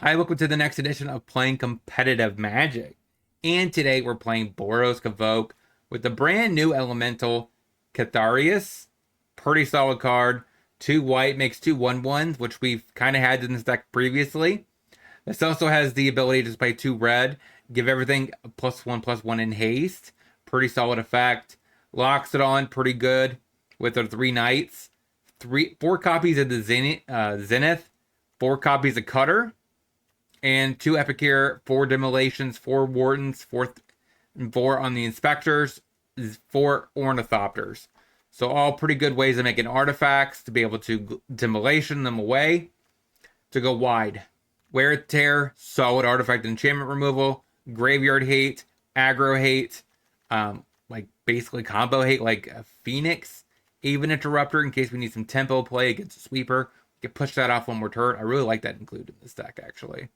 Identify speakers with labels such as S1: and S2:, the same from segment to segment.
S1: Hi, welcome to the next edition of Playing Competitive Magic. And today we're playing Boros Convoke with the brand new elemental Catharius. Pretty solid card. 2 white makes 2 1/1s, which we've kind of had in this deck previously. This also has the ability to play 2 red, give everything a +1/+1 in haste. Pretty solid effect. Locks it on pretty good with the 3 knights. 4 copies of the Zenith, 4 copies of Cutter, and 2 Epicure, 4 Demolitions, 4 Wardens, 4 on the Inspectors, 4 Ornithopters. So all pretty good ways of making artifacts to be able to demolition them away to go wide. Wear Tear, solid artifact enchantment removal, graveyard hate, aggro hate, like basically combo hate like a Phoenix, even Interrupter in case we need some tempo play against a sweeper. We can push that off one more turn. I really like that included in this deck actually.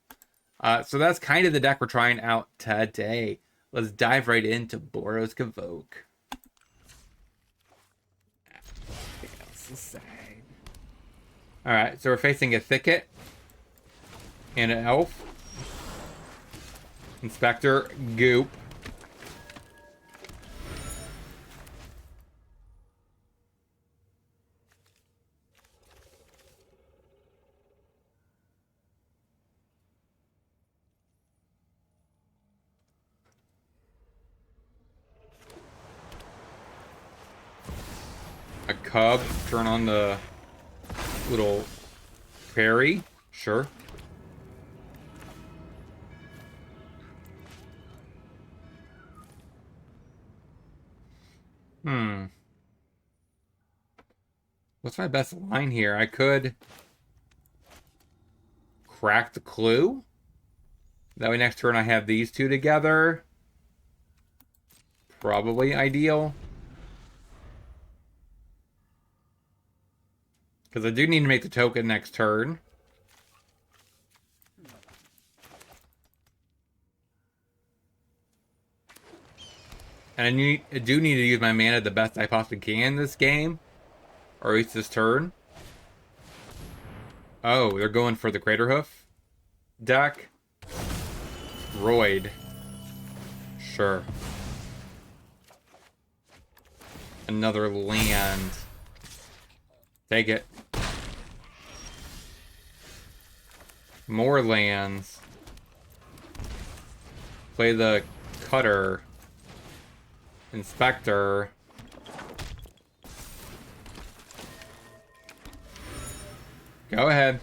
S1: So that's kind of the deck we're trying out today. Let's dive right into Boros Convoke. Alright, so we're facing a Thicket and an Elf. Inspector, Goop. A Cub, turn on the little prairie, sure. What's my best line here? I could crack the Clue. That way next turn I have these two together. Probably ideal. Because I do need to make the token next turn. And I do need to use my mana the best I possibly can this game. Or at least this turn. Oh, they're going for the Craterhoof deck. Royd. Sure. Another land. Take it. More lands. Play the Cutter. Inspector. Go ahead.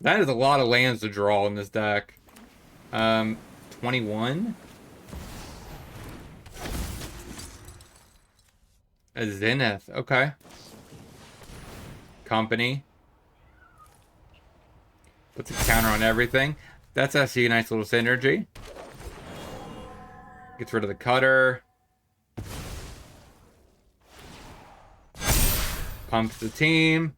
S1: That is a lot of lands to draw in this deck. 21. A Zenith. Okay. Company. Puts a counter on everything. That's actually a nice little synergy. Gets rid of the Cutter. Pumps the team.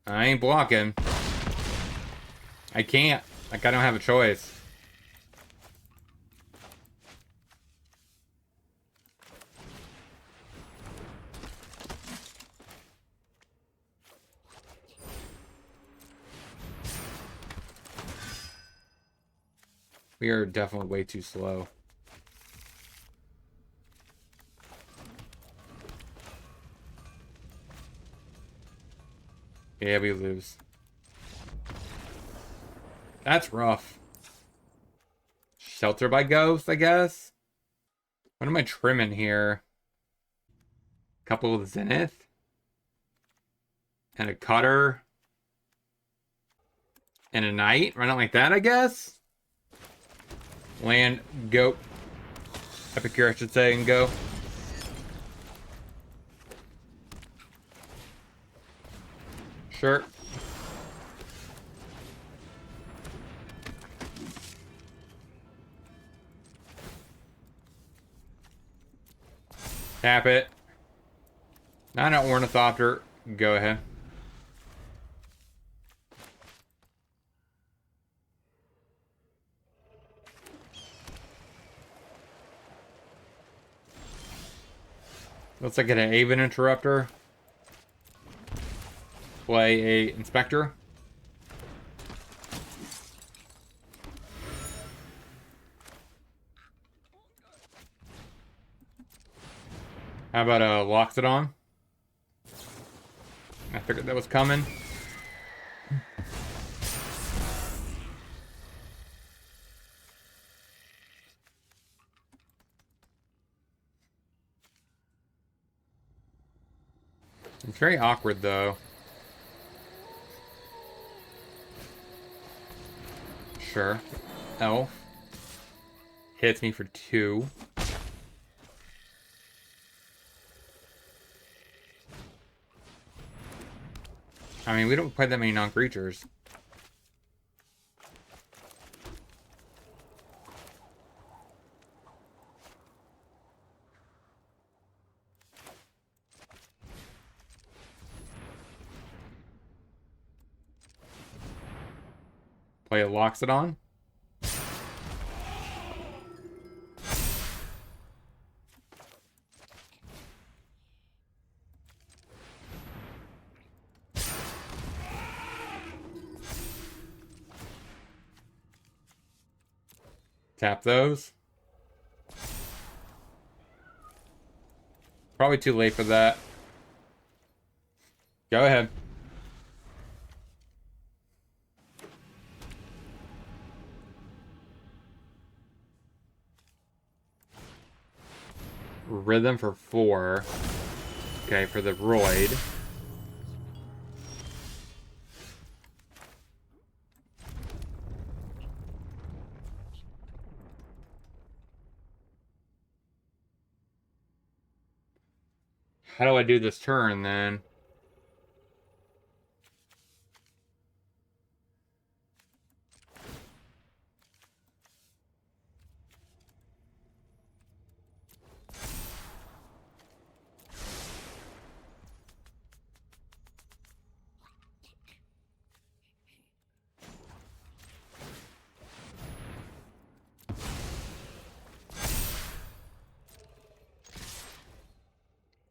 S1: I ain't blocking. I can't. Like, I don't have a choice. We are definitely way too slow. Yeah, we lose. That's rough. Shelter by Ghost, I guess. What am I trimming here? Couple of Zenith. And a Cutter. And a Knight. Run it like that, I guess. Land, go. Epicure, I should say, and go. Sure. Tap it. Not an Ornithopter. Go ahead. Looks like an Haven Interrupter. Play a Inspector. How about a Loxodon? I figured that was coming. It's very awkward, though. Sure. Elf. Hits me for 2. I mean, we don't play that many non-creatures. Play a Loxodon. Tap those. Probably too late for that. Go ahead. Rhythm for 4. Okay, for the Roid. How do I do this turn, then?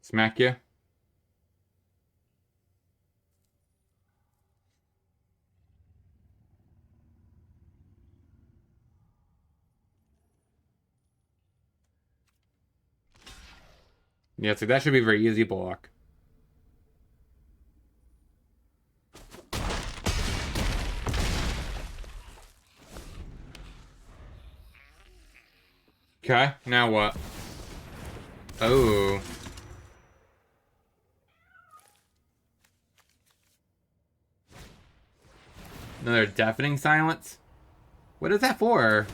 S1: Smack you? Yeah, so that should be a very easy block. Okay, now what? Oh. Another deafening silence? What is that for?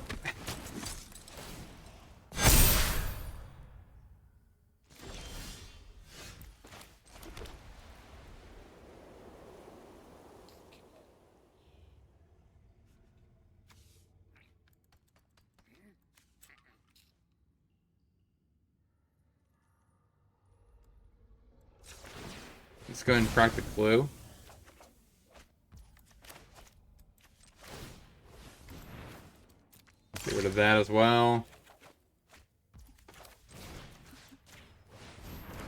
S1: Let's go ahead and crack the clue. Get rid of that as well.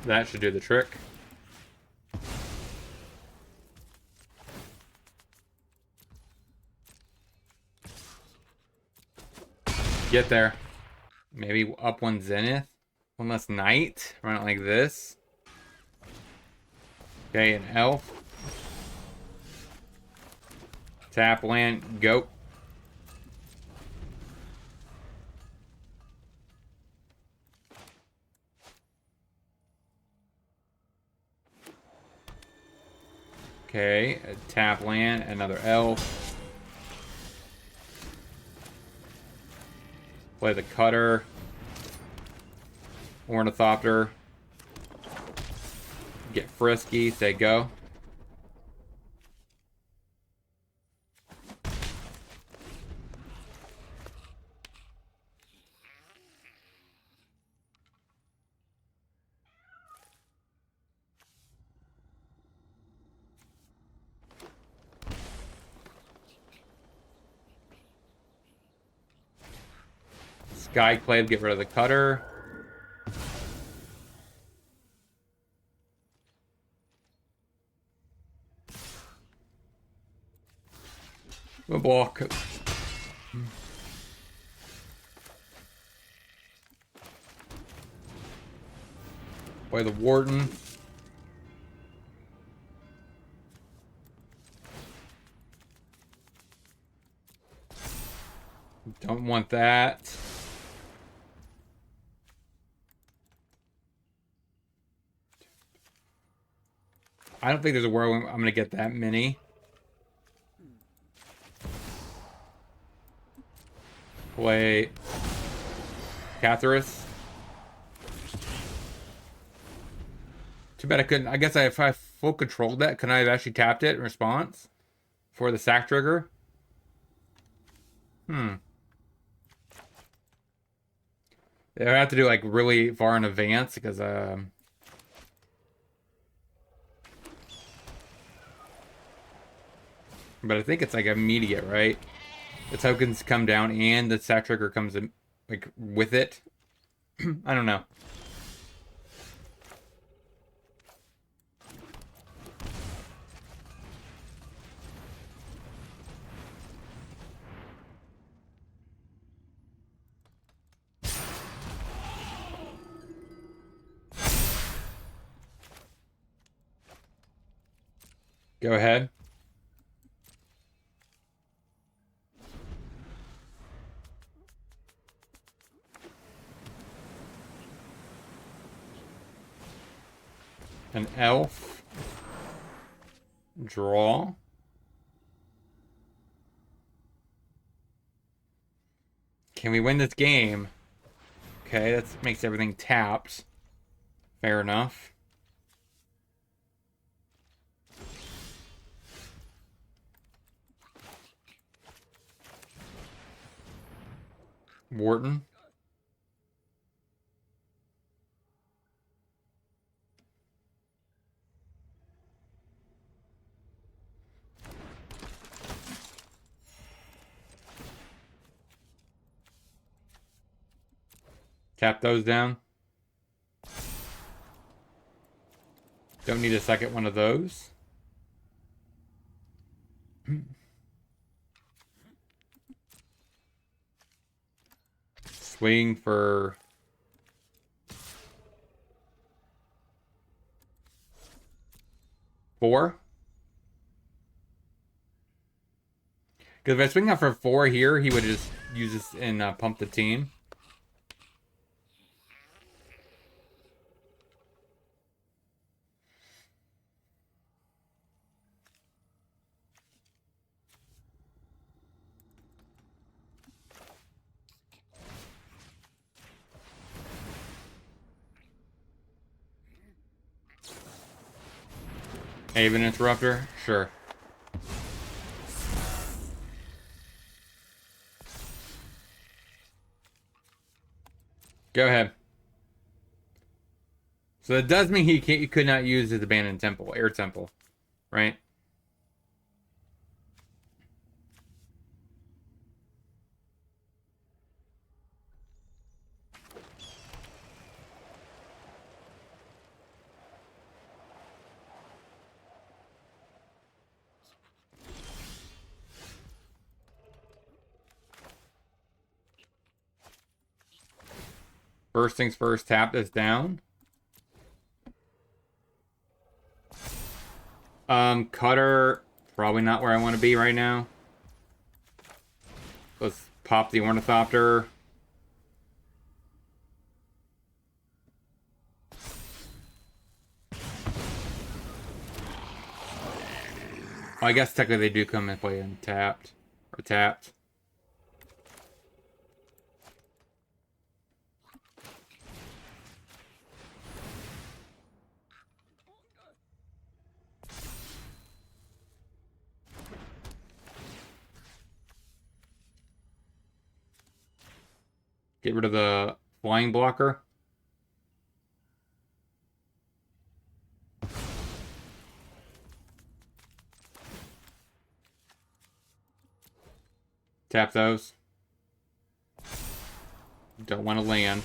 S1: That should do the trick. Get there. Maybe up 1 Zenith. 1 less Knight. Run it like this. Okay, an Elf. Tap land. Go. Okay, a tap land. Another Elf. Play the Cutter. Ornithopter. Get frisky. Say go. Skyclave, get rid of the Cutter. A block. By the Warden. Don't want that. I don't think there's a world I'm going to get that many. Play Catharus. Too bad I couldn't. I guess if I full controlled that, could I have actually tapped it in response for the sack trigger? I have to do like really far in advance because but I think it's like immediate, right? The tokens come down and the sack trigger comes in like with it. I don't know. Go ahead. An elf. Draw. Can we win this game? Okay, that makes everything tapped. Fair enough. Wharton. Tap those down. Don't need a second one of those. Swing for... four. Because if I swing out for 4 here, he would just use this and pump the team. Haven Interrupter? Sure. Go ahead. So that does mean he could not use his Abandoned Temple, Air Temple, right? First things first, tap this down. Cutter, probably not where I want to be right now. Let's pop the Ornithopter. I guess technically they do come and play untapped or tapped. Get rid of the flying blocker. Tap those. Don't want to land.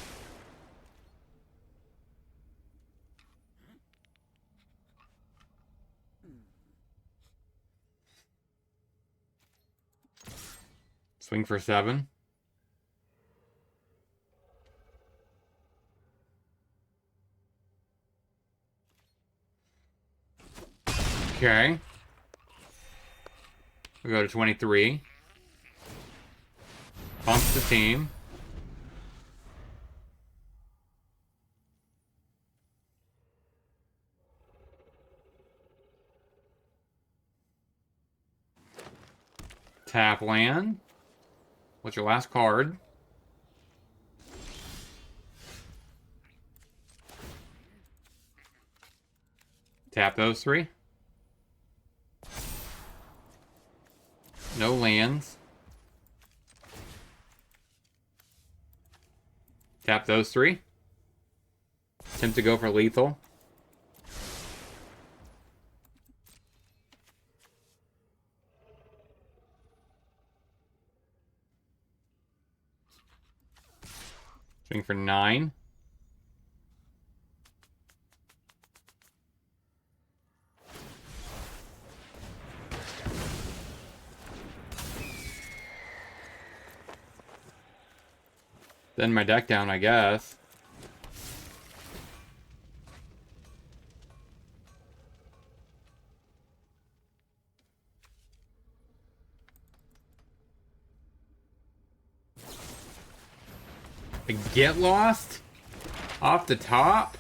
S1: Swing for 7. Okay. We go to 23. Pumps the team. Tap land. What's your last card? Tap those 3. No lands. Tap those 3. Attempt to go for lethal. Swing for 9. Then my deck down, I guess. Get lost? Off the top?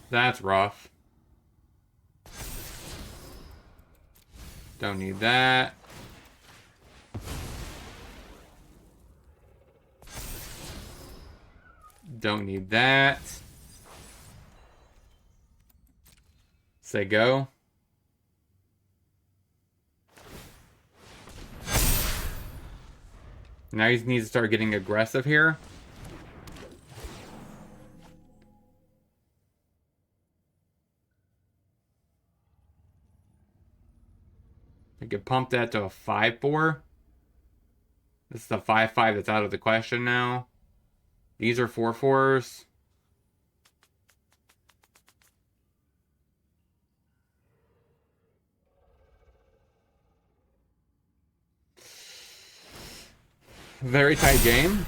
S1: That's rough. Don't need that. Don't need that. Say go. Now he needs to start getting aggressive here. I could pump that to a 5-4. This is a 5-5 that's out of the question now. These are 4-4s. Very tight game.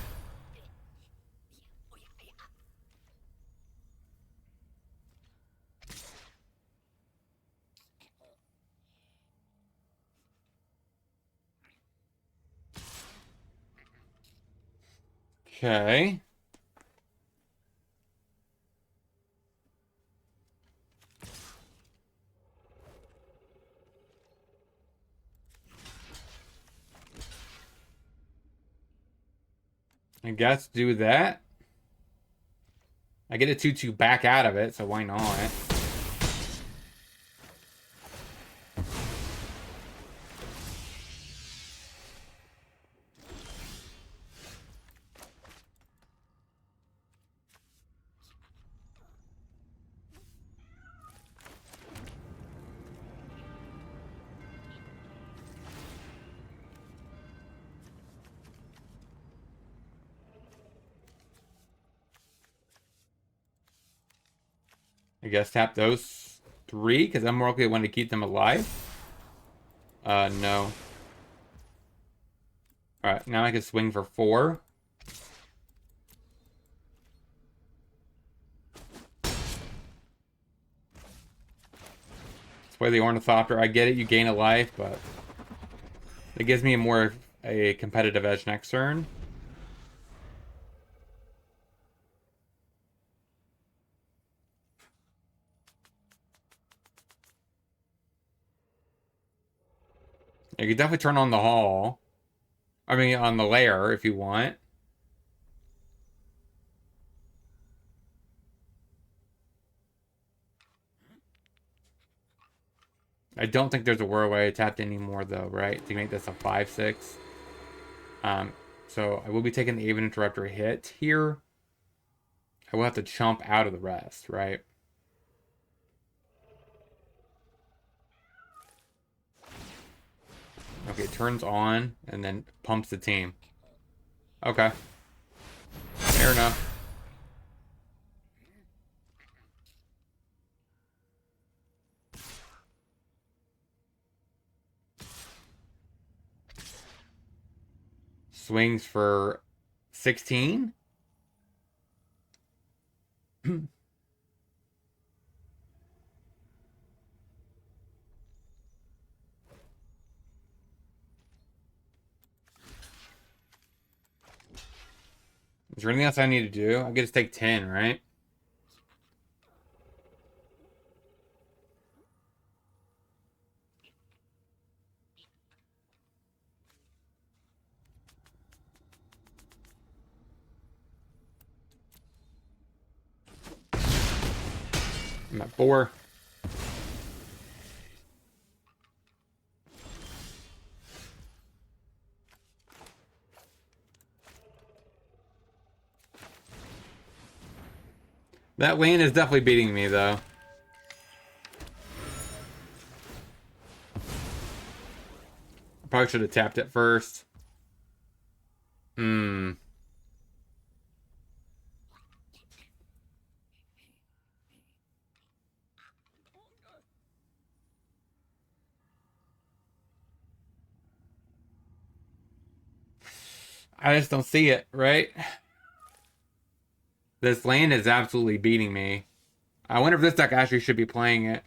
S1: Okay. I guess do that. I get a 2-2 back out of it, so why not? I guess tap those 3, because I'm more likely to want to keep them alive. No. Alright, now I can swing for 4. Play the Ornithopter. I get it, you gain a life, but it gives me a competitive edge next turn. You can definitely turn on the hall. I mean, on the lair if you want. I don't think there's a way tapped anymore, though, right? To make this a 5-6. So I will be taking the Aven Interrupter hit here. I will have to chump out of the rest, right? Okay, turns on and then pumps the team. Okay. Fair enough. Swings for 16. Is there anything else I need to do? I get to take 10, right? I'm at 4. That land is definitely beating me, though. I probably should have tapped it first. I just don't see it, right? This land is absolutely beating me. I wonder if this deck actually should be playing it.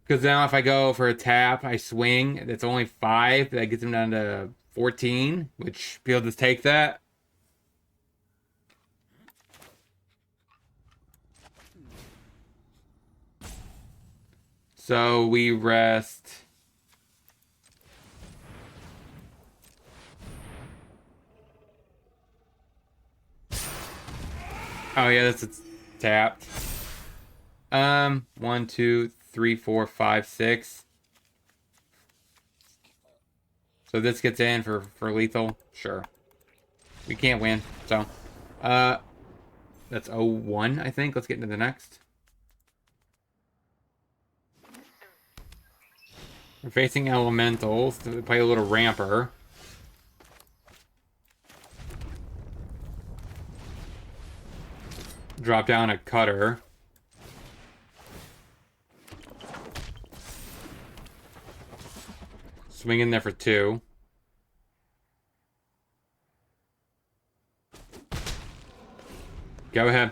S1: Because now if I go for a tap, I swing, it's only 5. That gets him down to 14, which people just take that. So we rest. Oh yeah, that's tapped. 1, 2, 3, 4, 5, 6. So this gets in for lethal. Sure. We can't win. So, that's 0-1, I think. Let's get into the next. We're facing elementals. So we play a little ramper. Drop down a cutter. Swing in there for 2. Go ahead.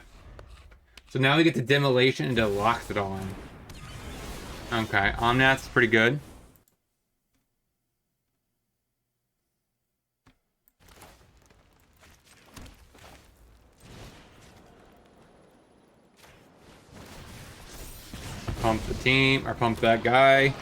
S1: So now we get the demolition and it locks it all in. Okay, Omnath's pretty good. Pump the team, or pump that guy.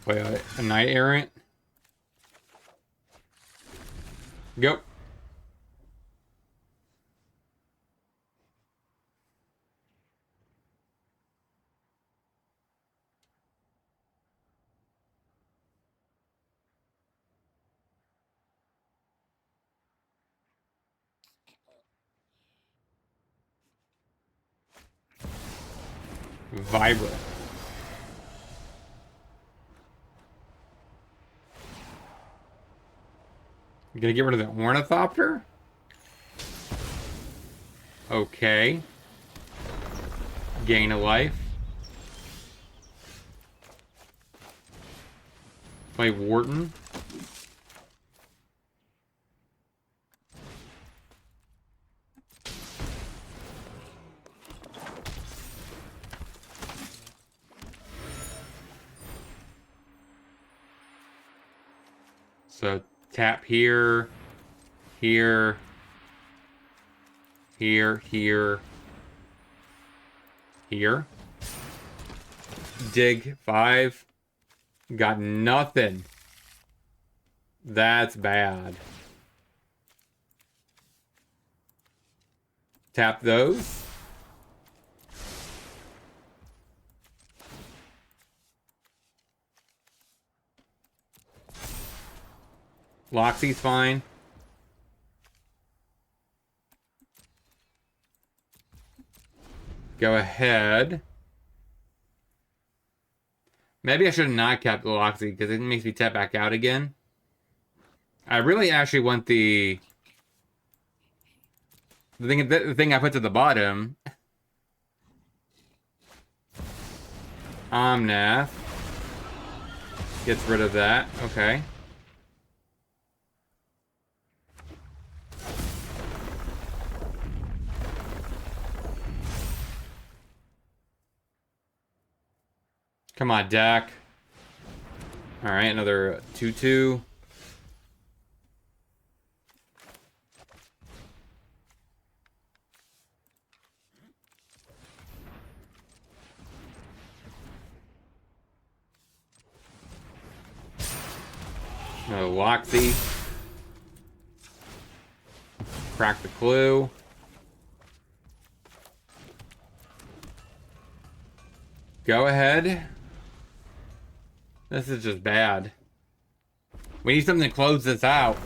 S1: Play a Knight Errant. Go. Vibrant. You gonna get rid of the Ornithopter? Okay. Gain a life. Play Wharton. So tap here, here, here, here, here. Dig 5. Got nothing. That's bad. Tap those. Loxy's fine. Go ahead. Maybe I should have not kept the Loxy because it makes me tap back out again. I really actually want the thing I put to the bottom. Omnath. Gets rid of that. Okay. Come on, Dak. Alright, another 2/2. Another Loxy. Crack the clue. Go ahead. This is just bad. We need something to close this out.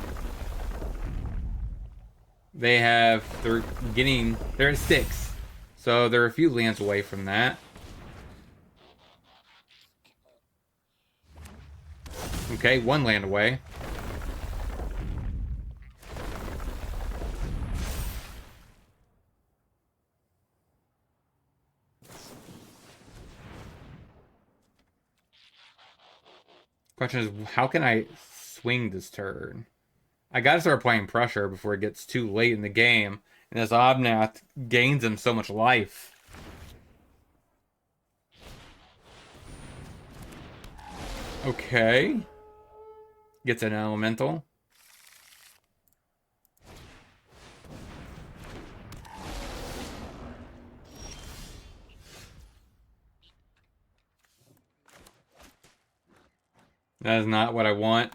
S1: They're at 6. So they're a few lands away from that. Okay, 1 land away. Question is, how can I swing this turn? I gotta start playing pressure before it gets too late in the game. And this Omnath gains him so much life. Okay. Gets an elemental. That is not what I want.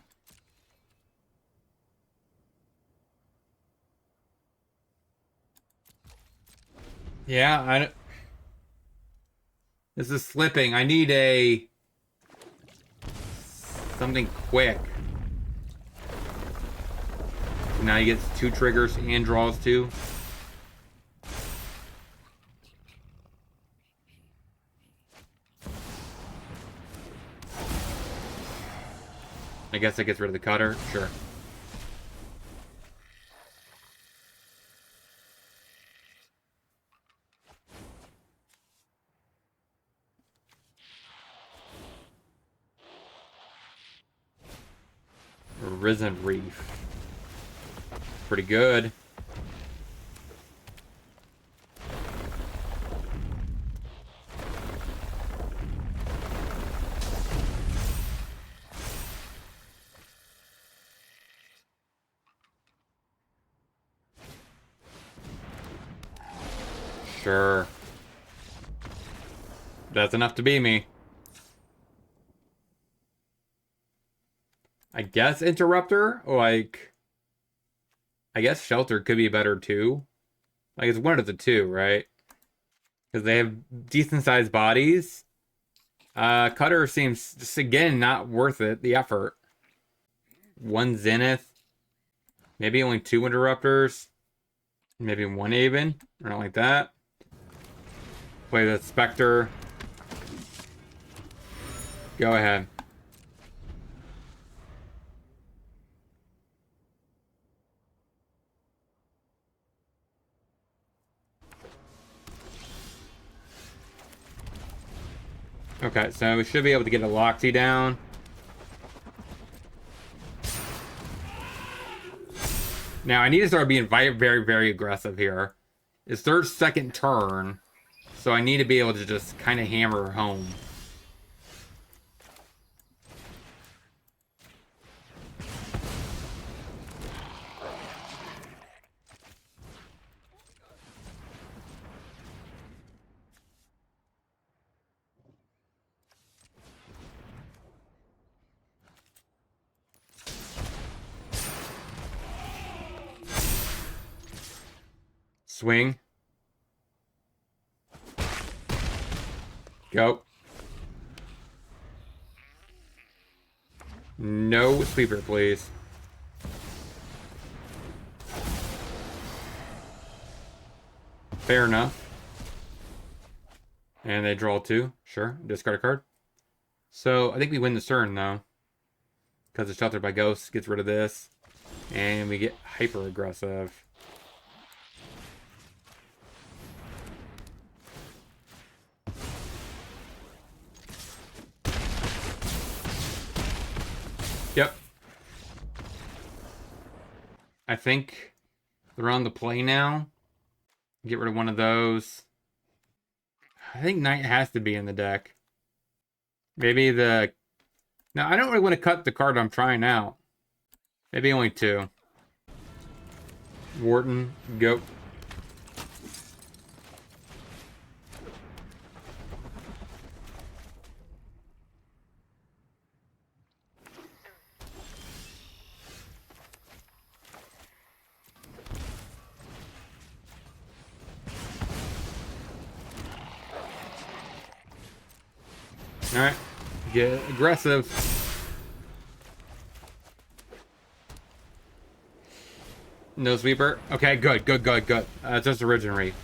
S1: Yeah, this is slipping. I need something quick. So now he gets 2 triggers and draws 2. I guess that gets rid of the cutter. Sure. Risen Reef. Pretty good. Sure. That's enough to be me. I guess Interrupter, like, I guess Shelter could be better too. Like, it's one of the two, right? Because they have decent sized bodies. Cutter seems, just again, not worth it, the effort. 1 Zenith. Maybe only 2 Interrupters. Maybe 1 Aven, or not like that. Play the Spectre. Go ahead. Okay, so we should be able to get a Loxy down. Now, I need to start being very, very aggressive here. It's their second turn, so I need to be able to just kind of hammer home. Swing. Go. No sweeper, please. Fair enough. And they draw 2. Sure. Discard a card. So I think we win this turn, though. Because it's sheltered by ghosts. Gets rid of this. And we get hyper aggressive. Yep. I think they're on the play now. Get rid of one of those. I think Knight has to be in the deck. Maybe the... No, I don't really want to cut the card I'm trying out. Maybe only 2. Wharton, go. Alright. Get aggressive. No sweeper. Okay, good. It's just Origin Reef.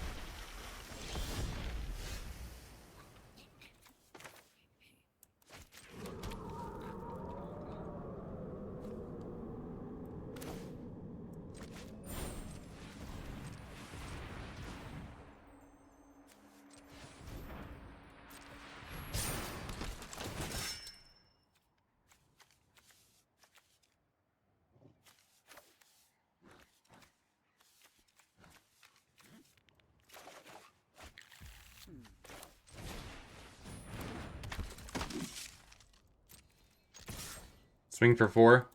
S1: Swing for 4.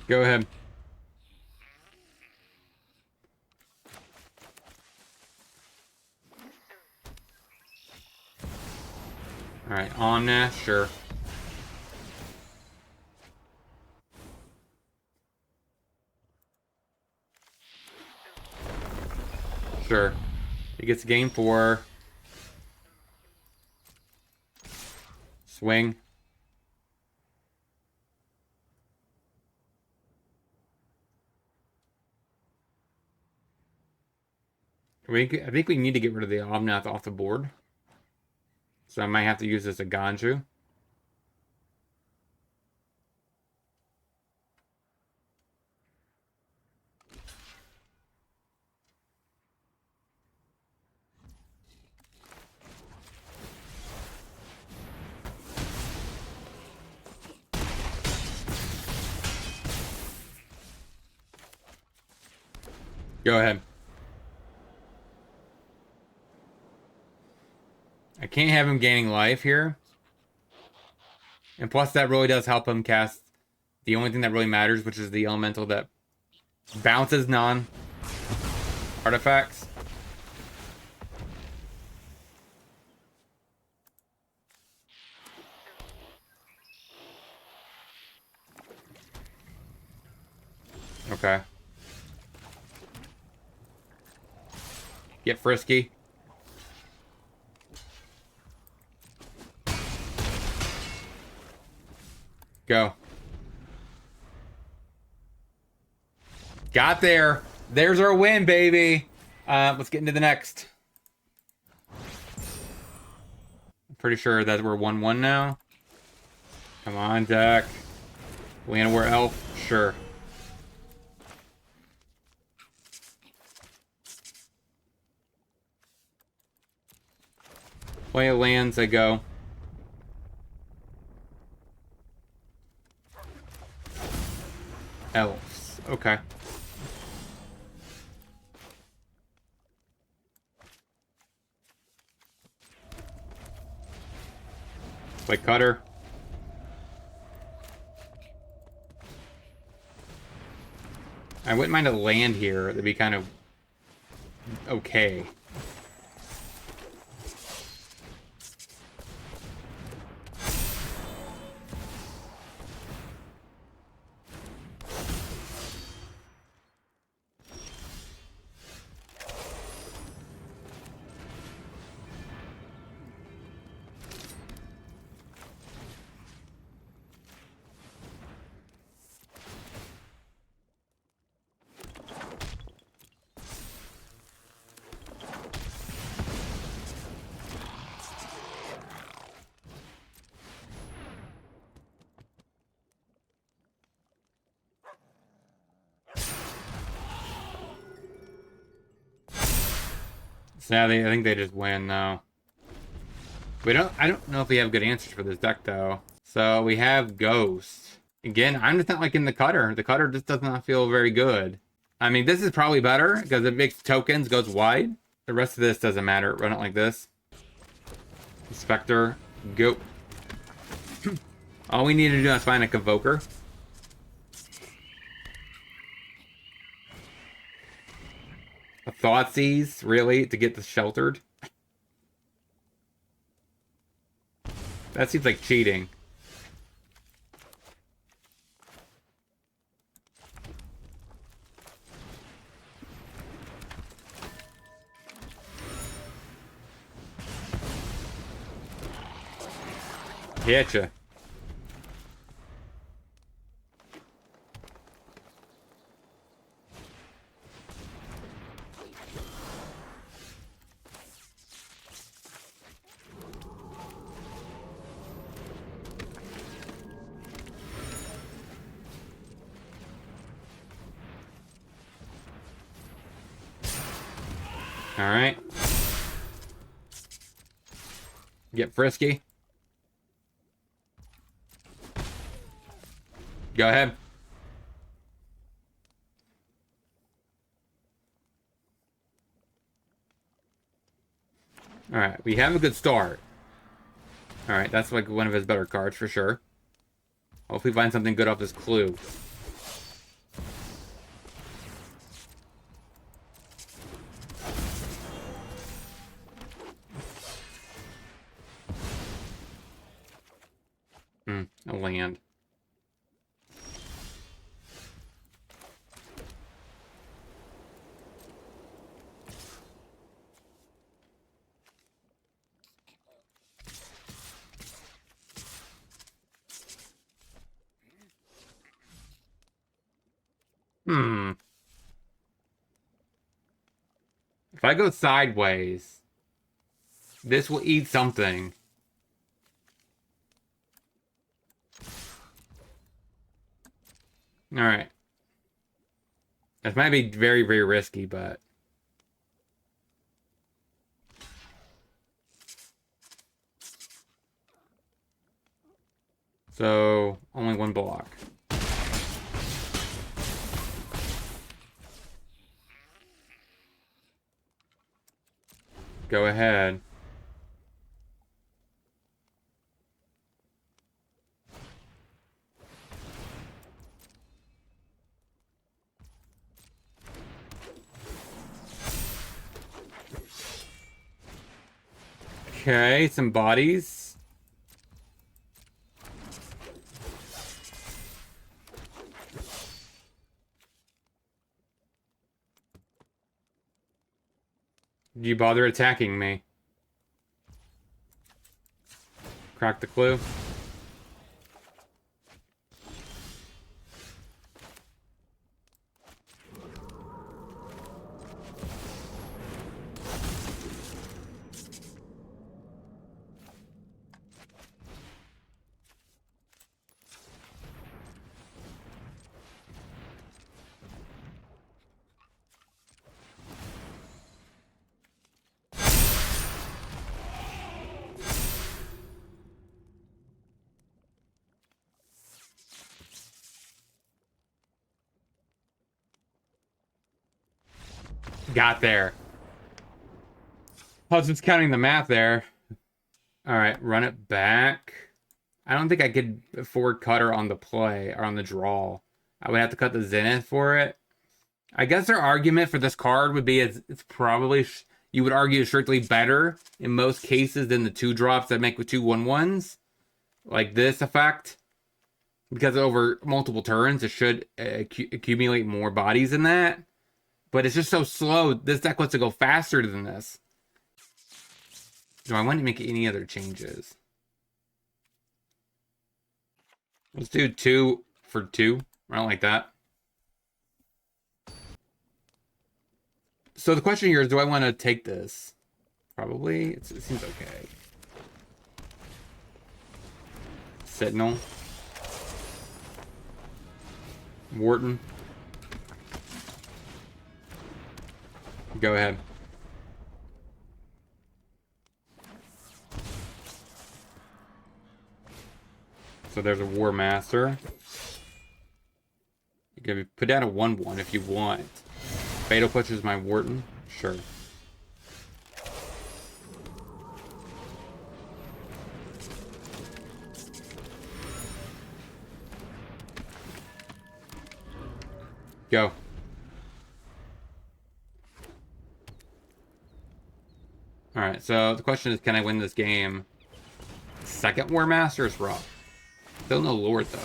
S1: Go ahead. Alright, Omna, sure. Sure. He gets game 4. Swing. I think we need to get rid of the Omnath off the board. So I might have to use this as a Ganju. Go ahead. I can't have him gaining life here. And plus that really does help him cast the only thing that really matters, which is the elemental that bounces non-artifacts. Okay. Get frisky. Go. Got there. There's our win, baby. Let's get into the next. I'm pretty sure that we're 1-1 now. Come on, deck. Llanowar Elf. Sure. Play of lands, I go. Elves. Okay. Play Cutter. I wouldn't mind a land here. That'd be kind of okay. Yeah, I think they just win though. I don't know if we have good answers for this deck though. So we have Ghost. Again, I'm just not liking the cutter. The cutter just does not feel very good. I mean, this is probably better because it makes tokens, goes wide. The rest of this doesn't matter. Run it like this. Spectre, go. All we need to do is find a Convoker. A Thoughtseize, really, to get this sheltered. That seems like cheating. Getcha. All right. Get frisky. Go ahead. All right, we have a good start. All right, that's like one of his better cards for sure. Hopefully find something good off this clue. A land. If I go sideways, this will eat something. All right. This might be very, very risky, but... So, only one block. Go ahead. Okay, some bodies. Do you bother attacking me? Crack the clue. Got there. I was just counting the math there. All right, run it back. I don't think I could afford cutter on the play or on the draw. I would have to cut the Zenith for it. I guess their argument for this card would be it's probably, you would argue, strictly better in most cases than the 2-drops that make with 2/1/1s. Like this effect. Because over multiple turns, it should accumulate more bodies than that. But it's just so slow. This deck wants to go faster than this. Do I want to make any other changes? Let's do 2 for 2. I don't like that. So the question here is, do I want to take this? Probably. It seems okay. Sentinel. Wharton. Go ahead. So there's a War Master. You can put down a 1/1 if you want. Fatal Push is my Wharton. Sure. Go. Alright, so the question is, can I win this game? Second War Master is rough. Still no Lord, though.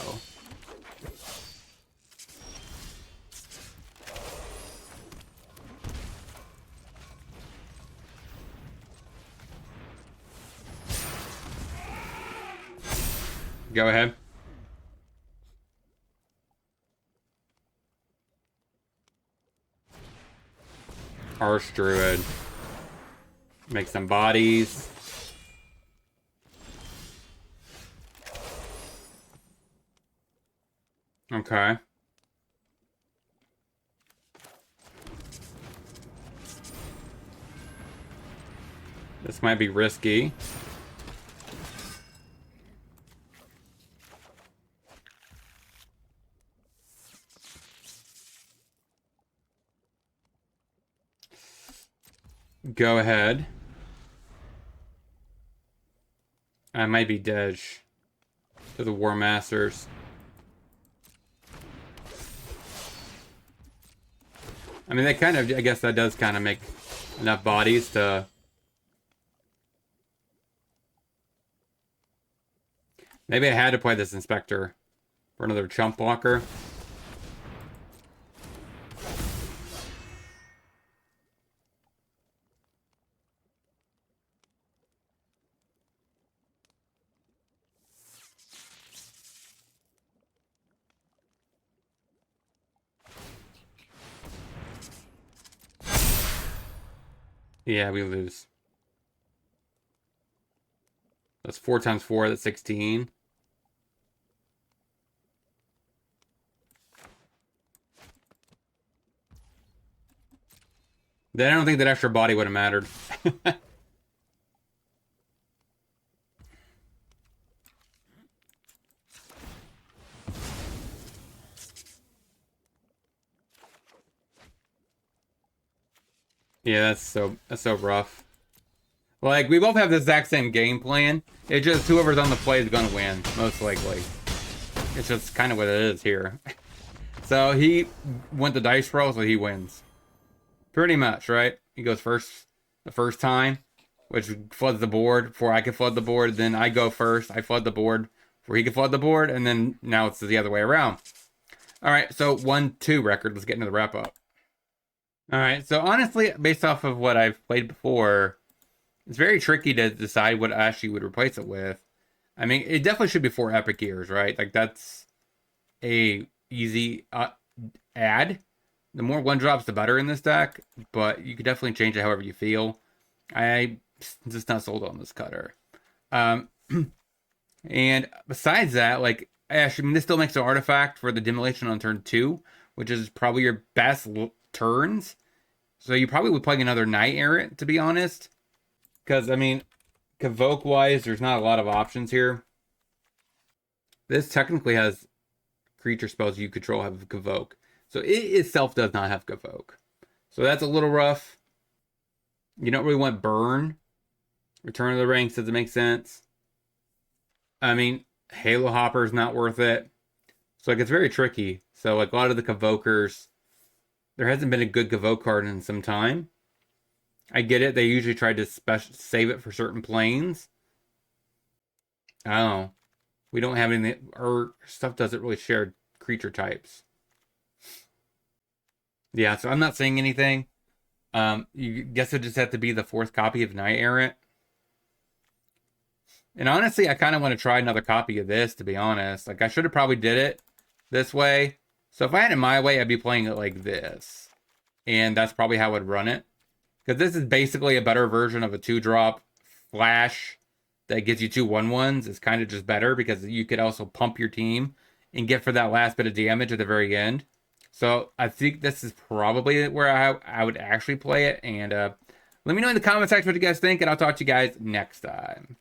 S1: Go ahead. Arch Druid. Make some bodies. Okay. This might be risky. Go ahead. I might be dead to the War Masters. I mean, they kind of, I guess that does kind of make enough bodies to... Maybe I had to play this Inspector for another chump blocker. Yeah, we lose. That's 4 times 4, that's 16. Then I don't think that extra body would have mattered. Yeah, that's so rough. Like, we both have the exact same game plan. It's just whoever's on the play is gonna win, most likely. It's just kind of what it is here. So he went the dice roll, so he wins. Pretty much, right? He goes first the first time, which floods the board before I can flood the board. Then I go first, I flood the board before he can flood the board, and then now it's the other way around. All right, so 1-2 record. Let's get into the wrap up. All right, so honestly, based off of what I've played before, it's very tricky to decide what I actually would replace it with. I mean, it definitely should be 4 epic gears, right? Like, that's a easy add. The more 1-drops, the better in this deck, but you could definitely change it however you feel. I'm just not sold on this cutter. And besides that, like, actually, this still makes an artifact for the demolition on turn 2, which is probably your best turns. So you probably would play another Knight Errant, to be honest. Because, I mean, Convoke-wise, there's not a lot of options here. This technically has creature spells you control have Convoke. So it itself does not have Convoke. So that's a little rough. You don't really want Burn. Return of the Ranks doesn't make sense. I mean, Halo Hopper is not worth it. So, like, it's very tricky. So, like, a lot of the Convokers, there hasn't been a good Convoke card in some time. I get it. They usually try to save it for certain planes. Oh. We don't have anything. Our stuff doesn't really share creature types. Yeah, so I'm not saying anything. You guess it just have to be the 4th copy of Knight Errant. And honestly, I kind of want to try another copy of this, to be honest. Like, I should have probably did it this way. So if I had it my way, I'd be playing it like this. And that's probably how I would run it. Because this is basically a better version of a 2-drop flash that gives you 2 1/1s. It's kind of just better because you could also pump your team and get for that last bit of damage at the very end. So I think this is probably where I would actually play it. And let me know in the comment section what you guys think, and I'll talk to you guys next time.